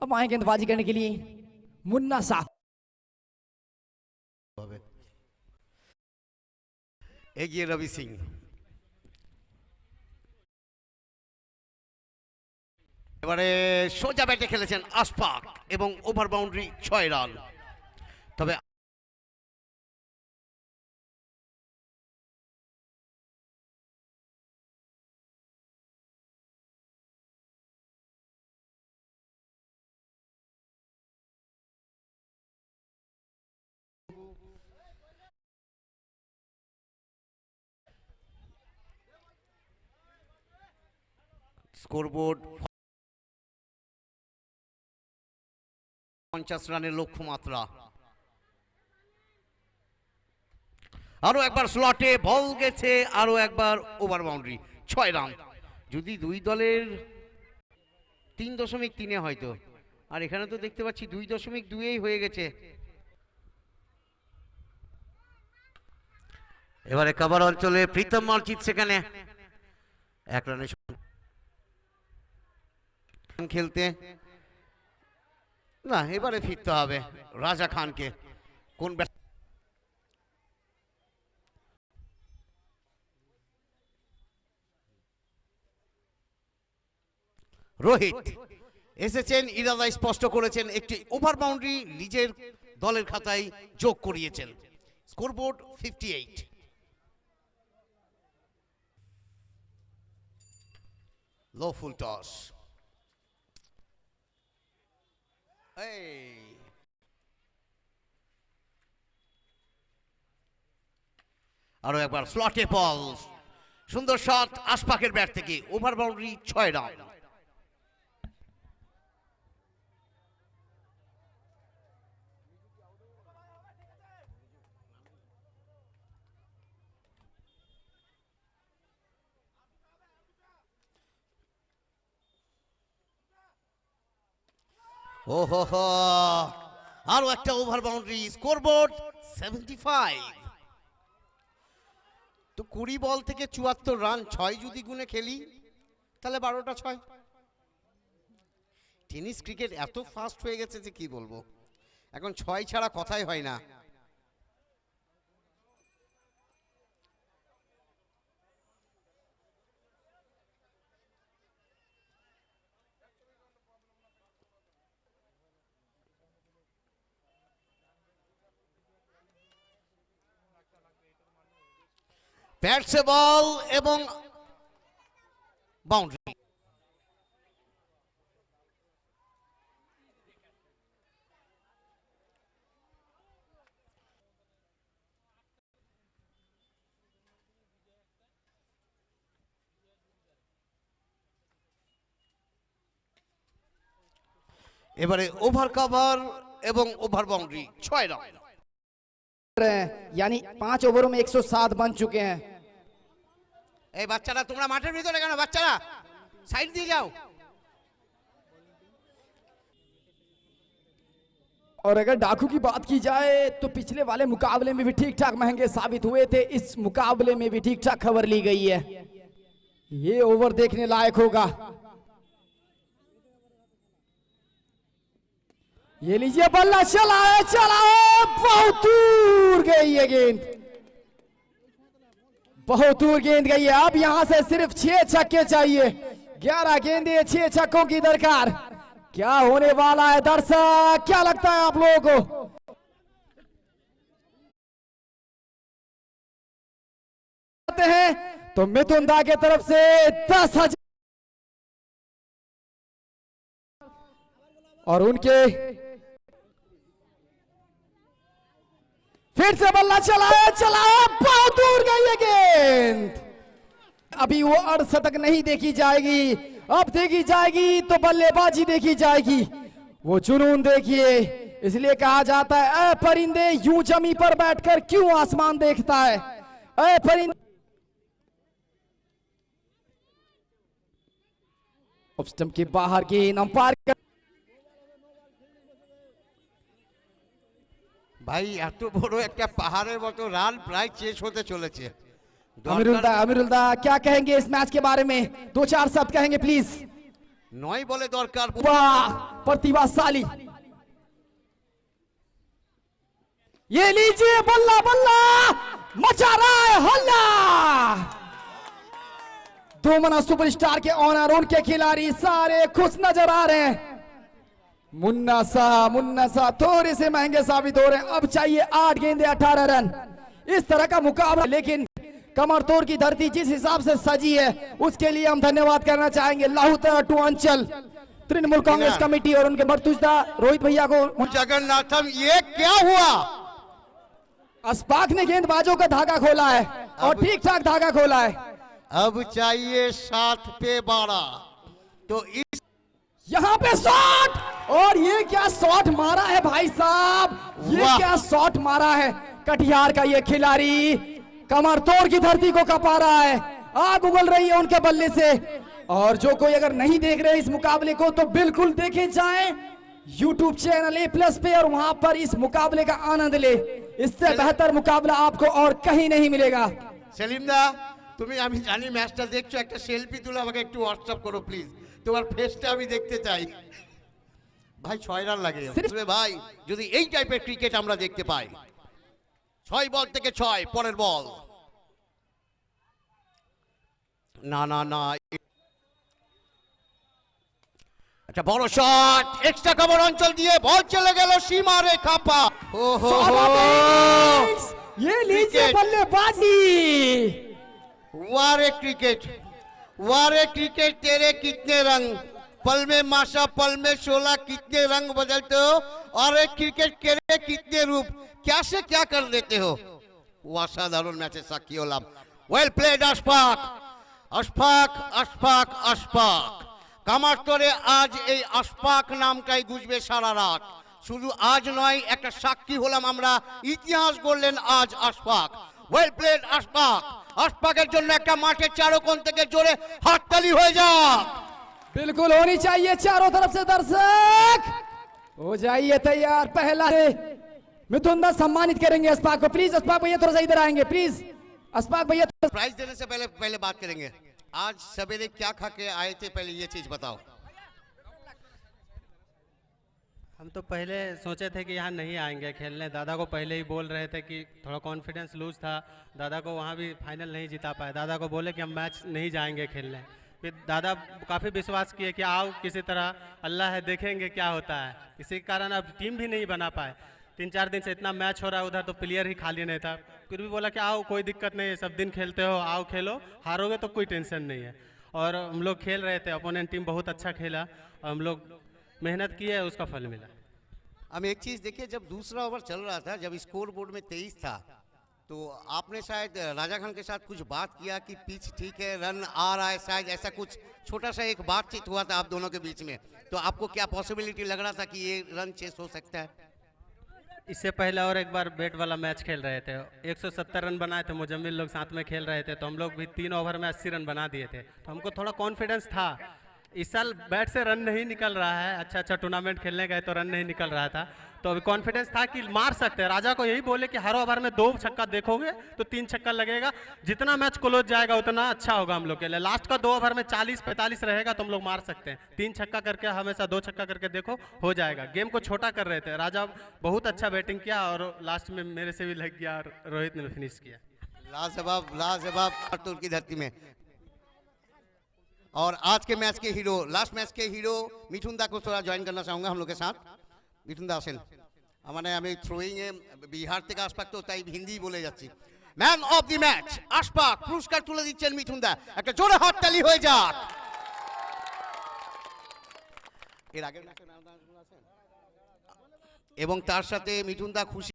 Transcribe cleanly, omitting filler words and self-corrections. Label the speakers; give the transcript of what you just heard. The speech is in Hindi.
Speaker 1: अब आए गेंदबाजी करने के लिए मुन्ना साहब।
Speaker 2: এগিয়ে রবি সিং, এবারে সোজা ব্যাটে খেলেছেন আশফাক এবং ওভার বাউন্ডারি 6 রান। তবে স্কোরবোর্ড 50 রানের লক্ষ্যমাত্রা। আরো একবার স্লটে বল গেছে, আরো একবার ওভার বাউন্ডারি 6 রান। যদি দুই দলের 3.3 হয়তো, আর এখানে তো দেখতে পাচ্ছি 2.2 হয়ে গেছে। এবারে কভার অঞ্চলে প্রীতম মালচিত সেখানে 1 রানে খেলতে না, এবারে ফিরতে হবে রাজা খানকে। কোন রোহিত এসেছেন, ইরাদা স্পষ্ট করেছেন, একটি ওভার বাউন্ডারি নিজের দলের খাতায় যোগ করিয়েছেন। স্কোরবোর্ড 58। লো ফুল টস, আরো একবার স্লটে বল, সুন্দর শট আশফাকের ব্যাট থেকে, ওভার বাউন্ডারি 6 রান। ওহো হো, আরো একটা ওভার বাউন্ডারি। স্কোরবোর্ড 75। তো 20 বল থেকে 74 রান, 6 যদি গুণে খেলি তাহলে 12টা 6। টেনিস ক্রিকেট এত ফাস্ট হয়ে গেছে যে কি বলবো, এখন 6 ছাড়া কথাই হয় না। ব্যাটসে বল এবং বাউন্ডারি। এবারে ওভার কভার এবং ওভার বাউন্ডারি 6 রান।
Speaker 1: यानी 5 ओवरों में 107 बन चुके हैं।
Speaker 2: এই বাচ্চারা তোমরা মাঠের ভিতরে কেন? বাচ্চারা সাইড দিয়ে যাও।
Speaker 1: और अगर डाकू की बात की जाए तो पिछले वाले मुकाबले में भी ठीक ठाक महंगे साबित हुए थे, इस मुकाबले में भी ठीक ठाक खबर ली गई है। ये ओवर देखने लायक होगा। ये लीजिए बल्ला, चलाए चलाए, बहुत दूर गई है गेंद, बहुत दूर गेंद गई है। अब यहां से सिर्फ 6 छक्के चाहिए, 11 गेंदें 6 छक्कों की दरकार। क्या होने वाला है दर्शक, क्या लगता है आप लोगों को? हैं तो मिथुन दा की तरफ से 10,000 और उनके फिर से बल्ला चलाया चलाया, बहुत दूर गई है गेंद। अभी वो अर्धशतक नहीं देखी जाएगी, अब देखी जाएगी तो बल्लेबाजी देखी जाएगी। वो जुनून देखिए, इसलिए कहा जाता है ऐ परिंदे यूं जमी पर बैठकर क्यों आसमान देखता है। ऐ परिंदे ऑफ स्टंप के बाहर गेंद, अंपायर
Speaker 2: ভাই এত বড় একটা পাহাড়ের মতো রান প্রায় শেষ হতে চলেছে।
Speaker 1: अमीरुल्लाह क्या कहेंगे इस मैच के बारे में? 2-4 शब्द कहेंगे प्लीज।
Speaker 2: 9 বলে দরকার।
Speaker 1: वाह प्रतिभाशाली, ये लीजिए बल्ला बल्ला मचा रहा है हल्ला। दो मना सुपरस्टार के ऑनर उनके खिलाड़ी सारे खुश नजर आ रहे हैं। मुन्ना सा थोड़े से महंगे साबित हो रहे हैं। अब चाहिए 8 गेंदे 18 रन, इस तरह का मुकाबला। लेकिन कमर तोड़ की धरती जिस हिसाब से सजी है उसके लिए हम धन्यवाद करना चाहेंगे लाहौर टू अंचल तृणमूल कांग्रेस कमेटी और उनके मर्तुजदा रोहित भैया को।
Speaker 2: जगन्नाथम, ये क्या हुआ?
Speaker 1: अस्पाक ने गेंदबाजों का धागा खोला है और ठीक ठाक धागा खोला है।
Speaker 2: अब चाहिए 7 पे 12। तो इस
Speaker 1: यहाँ पे शॉट, और ये क्या शॉट मारा है भाई साहब, ये क्या शॉट मारा है। कटिहार का ये खिलाड़ी कमर तोड़ की धरती को कपा रहा है। आग उगल रही है उनके बल्ले से। और जो कोई अगर नहीं देख रहे इस मुकाबले को तो बिल्कुल देखे जाएं YouTube चैनल A+ पे और वहां पर इस मुकाबले का आनंद ले। इससे बेहतर मुकाबला आपको और कहीं नहीं मिलेगा।
Speaker 2: সেলিম দা, তুমি আমি জানি ম্যাচটা দেখছো, একটা সেলফি তুলে আমাকে একটু হোয়াটসঅ্যাপ করো প্লিজ, তোমার ফেসটা আমি দেখতে চাই। ভাই 6 রান লাগে ভাই, যদি এই টাইপের ক্রিকেট আমরা দেখতে পাই। 6 বল থেকে 6, পরের বল। না একটা বড় শট, এক্সট্রা কভার অঞ্চল দিয়ে বল চলে গেল সীমা রেখা পা।
Speaker 1: ये लीजिए बल्लेबाजी।
Speaker 2: वारे क्रिकेट तेरे कितने रंग, पल में माशा पल में शोला, कितने रंग बदलते हो। और एक क्रिकेट के कितने रूप, क्या से क्या कर देते हो। असाधारण मैचे साक्षी हलाम। Well played Ashfaq. কামারতরে আজ এই আশফাক নামটাই গুজবে সারা রাত। শুধু আজ নয়, একটা সাক্ষী হলাম আমরা, ইতিহাস গড়লেন আজ আশফাক। ওয়েল প্লেড আশফাকের জন্য একটা মাঠের চারো কোণ থেকে জোরে হাততালি হয়ে যাক।
Speaker 1: बिल्कुल होनी चाहिए चारों तरफ से दर्शक। हो जाइए तैयार। पहला मिथुन दा सम्मानित करेंगे अशफाक को। प्लीज अशफाक भैया थोड़ा सा इधर आएंगे प्लीज। अशफाक भैया
Speaker 2: प्राइज देने से पहले बात करेंगे। आज सवेरे क्या खा के आए थे, पहले ये चीज बताओ।
Speaker 3: हम तो पहले सोचे थे कि यहाँ नहीं आएंगे खेलने। दादा को पहले ही बोल रहे थे कि थोड़ा कॉन्फिडेंस लूज था। दादा को वहाँ भी फाइनल नहीं जिता पाए। दादा को बोले कि हम मैच नहीं जाएंगे खेलने। फिर दादा काफ़ी विश्वास किए कि आओ किसी तरह, अल्लाह है देखेंगे क्या होता है। इसी कारण अब टीम भी नहीं बना पाए। 3-4 दिन से इतना मैच हो रहा है उधर, तो प्लेयर ही खाली नहीं था। फिर भी बोला कि आओ कोई दिक्कत नहीं है, सब दिन खेलते हो, आओ खेलो, हारोगे तो कोई टेंशन नहीं है। और हम लोग खेल रहे थे, अपोनेंट टीम बहुत अच्छा खेला और हम लोग मेहनत किए, उसका फल मिला।
Speaker 2: हम एक चीज़ देखिए, जब दूसरा ओवर चल रहा था, जब स्कोर बोर्ड में 23 था, तो आपने शायद राजा खान के साथ कुछ बात किया कि पिच ठीक है, रन आ रहा है, शायद ऐसा कुछ छोटा सा एक बातचीत हुआ था आप दोनों के बीच में। तो आपको क्या पॉसिबिलिटी लग रहा था कि ये रन चेस हो सकता है?
Speaker 3: इससे पहले और एक बार बैट वाला मैच खेल रहे थे, 170 रन बनाए थे, मुजम्मिल लोग साथ में खेल रहे थे, तो हम लोग भी 3 ओवर में 80 रन बना दिए थे। तो हमको थोड़ा कॉन्फिडेंस था। इस साल बैट से रन नहीं निकल रहा है, अच्छा टूर्नामेंट खेलने गए तो रन नहीं निकल रहा था, तो अभी कॉन्फिडेंस था कि मार सकते हैं। राजा को यही बोले कि हर ओवर में 2 छक्का देखोगे तो 3 छक्का लगेगा, जितना मैच क्लोज जाएगा उतना अच्छा होगा हम लोग के लिए। लास्ट का 2 ओवर में 40-45 रहेगा तो हम लोग मार सकते हैं। 3 छक्का करके हमेशा 2 छक्का करके देखो, हो जाएगा। गेम को छोटा कर रहे थे। राजा बहुत अच्छा बैटिंग किया और लास्ट में मेरे से भी लग गया और रोहित ने फिनिश किया।
Speaker 2: लाजवाब तुर्क की धरती में। और आज के मैच के हीरो, लास्ट मैच के हीरो मिठुन दा को थोड़ा ज्वाइन करना चाहूँगा हम लोग के साथ। মিঠুন দা আসেন। মানে আমি থ্রোয়িংয়ে বিহার থেকে আশফাক, তো তাই হিন্দি বলে যাচ্ছি। Man of the match Ashfaq, পুরস্কার তুলে দিচ্ছেন মিঠুন দা। একটা জোরে হাততালি হয়ে যাক। এর আগের ম্যাচে এবং তার সাথে মিঠুন দা খুশি